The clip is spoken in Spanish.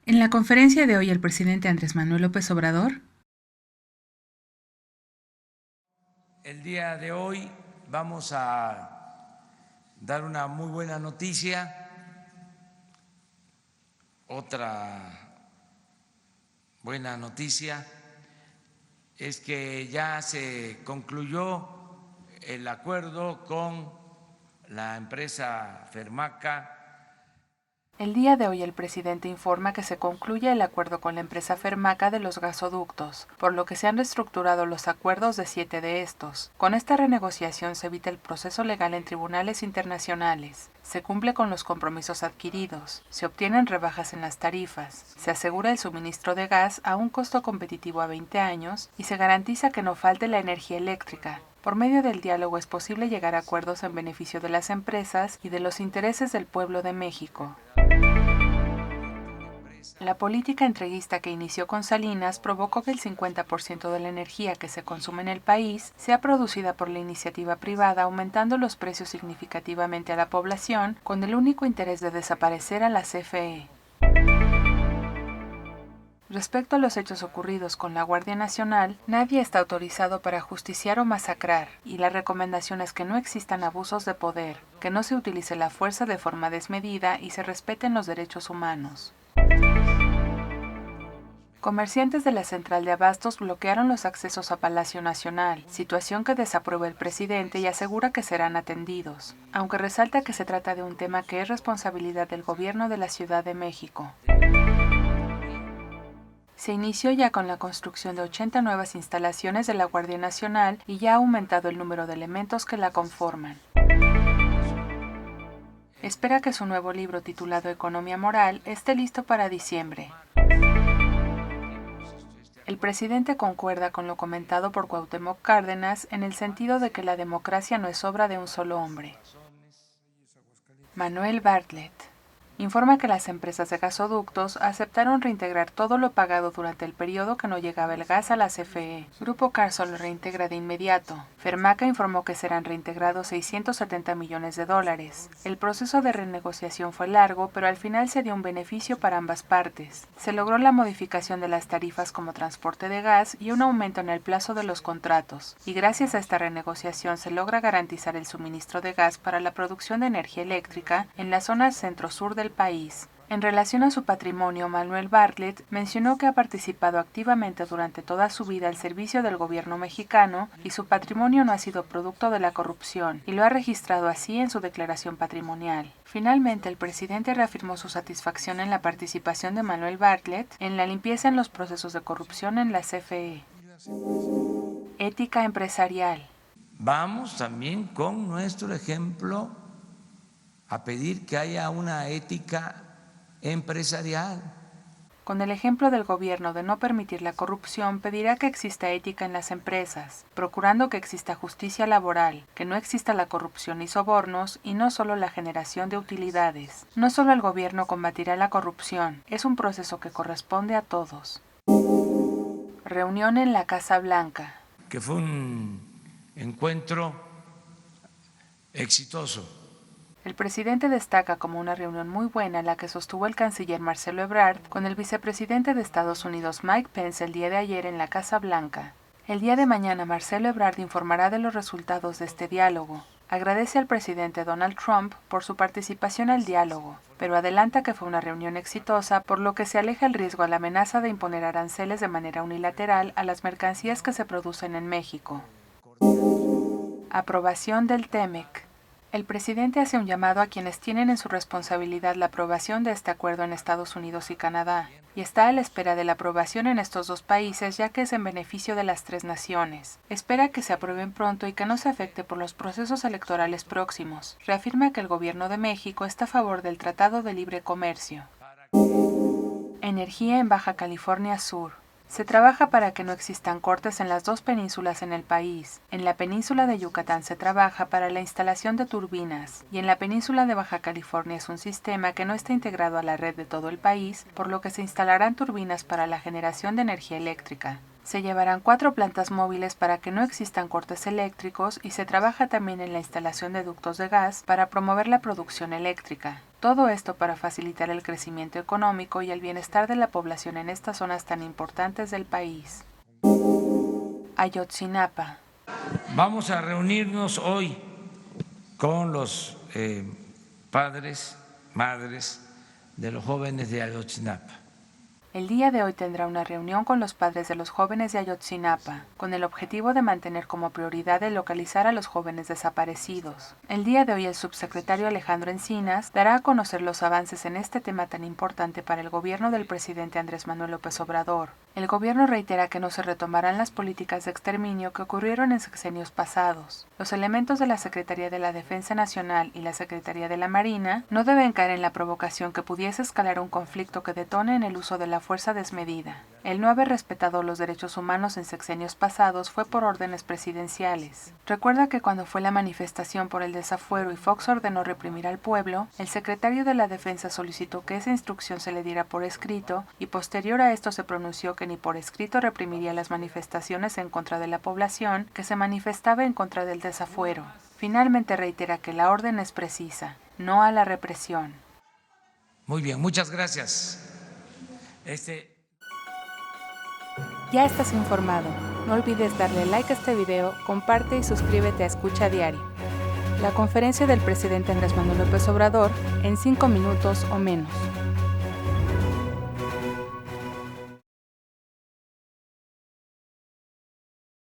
En la conferencia de hoy, el presidente Andrés Manuel López Obrador. El día de hoy vamos a dar una muy buena noticia. Otra buena noticia es que ya se concluyó el acuerdo con la empresa Fermaca. El día de hoy el presidente informa que se concluye el acuerdo con la empresa Fermaca de los gasoductos, por lo que se han reestructurado los acuerdos de 7 de estos. Con esta renegociación se evita el proceso legal en tribunales internacionales, se cumple con los compromisos adquiridos, se obtienen rebajas en las tarifas, se asegura el suministro de gas a un costo competitivo a 20 años y se garantiza que no falte la energía eléctrica. Por medio del diálogo es posible llegar a acuerdos en beneficio de las empresas y de los intereses del pueblo de México. La política entreguista que inició con Salinas provocó que el 50% de la energía que se consume en el país sea producida por la iniciativa privada, aumentando los precios significativamente a la población, con el único interés de desaparecer a la CFE. Respecto a los hechos ocurridos con la Guardia Nacional, nadie está autorizado para justiciar o masacrar, y la recomendación es que no existan abusos de poder, que no se utilice la fuerza de forma desmedida y se respeten los derechos humanos. Comerciantes de la central de abastos bloquearon los accesos a Palacio Nacional, situación que desaprueba el presidente y asegura que serán atendidos, aunque resalta que se trata de un tema que es responsabilidad del gobierno de la Ciudad de México. Se inició ya con la construcción de 80 nuevas instalaciones de la Guardia Nacional y ya ha aumentado el número de elementos que la conforman. Espera que su nuevo libro titulado Economía Moral esté listo para diciembre. El presidente concuerda con lo comentado por Cuauhtémoc Cárdenas en el sentido de que la democracia no es obra de un solo hombre. Manuel Bartlett informa que las empresas de gasoductos aceptaron reintegrar todo lo pagado durante el periodo que no llegaba el gas a la CFE. Grupo Carso lo reintegra de inmediato. Fermaca informó que serán reintegrados 670 millones de dólares. El proceso de renegociación fue largo, pero al final se dio un beneficio para ambas partes. Se logró la modificación de las tarifas como transporte de gas y un aumento en el plazo de los contratos. Y gracias a esta renegociación se logra garantizar el suministro de gas para la producción de energía eléctrica en la zona centro-sur del país. En relación a su patrimonio, Manuel Bartlett mencionó que ha participado activamente durante toda su vida al servicio del gobierno mexicano y su patrimonio no ha sido producto de la corrupción, y lo ha registrado así en su declaración patrimonial. Finalmente, el presidente reafirmó su satisfacción en la participación de Manuel Bartlett en la limpieza en los procesos de corrupción en la CFE. Ética empresarial. Vamos también con nuestro ejemplo a pedir que haya una ética empresarial. Con el ejemplo del gobierno de no permitir la corrupción, pedirá que exista ética en las empresas, procurando que exista justicia laboral, que no exista la corrupción y sobornos, y no solo la generación de utilidades. No solo el gobierno combatirá la corrupción, es un proceso que corresponde a todos. Reunión en la Casa Blanca. Que fue un encuentro exitoso. El presidente destaca como una reunión muy buena la que sostuvo el canciller Marcelo Ebrard con el vicepresidente de Estados Unidos Mike Pence el día de ayer en la Casa Blanca. El día de mañana Marcelo Ebrard informará de los resultados de este diálogo. Agradece al presidente Donald Trump por su participación al diálogo, pero adelanta que fue una reunión exitosa, por lo que se aleja el riesgo a la amenaza de imponer aranceles de manera unilateral a las mercancías que se producen en México. Aprobación del TEMEC. El presidente hace un llamado a quienes tienen en su responsabilidad la aprobación de este acuerdo en Estados Unidos y Canadá, y está a la espera de la aprobación en estos dos países ya que es en beneficio de las tres naciones. Espera que se aprueben pronto y que no se afecte por los procesos electorales próximos. Reafirma que el gobierno de México está a favor del Tratado de Libre Comercio. Energía en Baja California Sur. Se trabaja para que no existan cortes en las dos penínsulas en el país. En la península de Yucatán se trabaja para la instalación de turbinas, y en la península de Baja California es un sistema que no está integrado a la red de todo el país, por lo que se instalarán turbinas para la generación de energía eléctrica. Se llevarán 4 plantas móviles para que no existan cortes eléctricos y se trabaja también en la instalación de ductos de gas para promover la producción eléctrica. Todo esto para facilitar el crecimiento económico y el bienestar de la población en estas zonas tan importantes del país. Ayotzinapa. Vamos a reunirnos hoy con los padres, madres de los jóvenes de Ayotzinapa. El día de hoy tendrá una reunión con los padres de los jóvenes de Ayotzinapa, con el objetivo de mantener como prioridad el localizar a los jóvenes desaparecidos. El día de hoy el subsecretario Alejandro Encinas dará a conocer los avances en este tema tan importante para el gobierno del presidente Andrés Manuel López Obrador. El gobierno reitera que no se retomarán las políticas de exterminio que ocurrieron en sexenios pasados. Los elementos de la Secretaría de la Defensa Nacional y la Secretaría de la Marina no deben caer en la provocación que pudiese escalar un conflicto que detone en el uso de la fuerza desmedida. El no haber respetado los derechos humanos en sexenios pasados fue por órdenes presidenciales. Recuerda que cuando fue la manifestación por el desafuero y Fox ordenó reprimir al pueblo, el secretario de la Defensa solicitó que esa instrucción se le diera por escrito y posterior a esto se pronunció que ni por escrito reprimiría las manifestaciones en contra de la población que se manifestaba en contra del desafuero. Finalmente reitera que la orden es precisa, no a la represión. Muy bien, muchas gracias. Ya estás informado. No olvides darle like a este video, comparte y suscríbete a Escucha Diario. La conferencia del presidente Andrés Manuel López Obrador en 5 minutos o menos.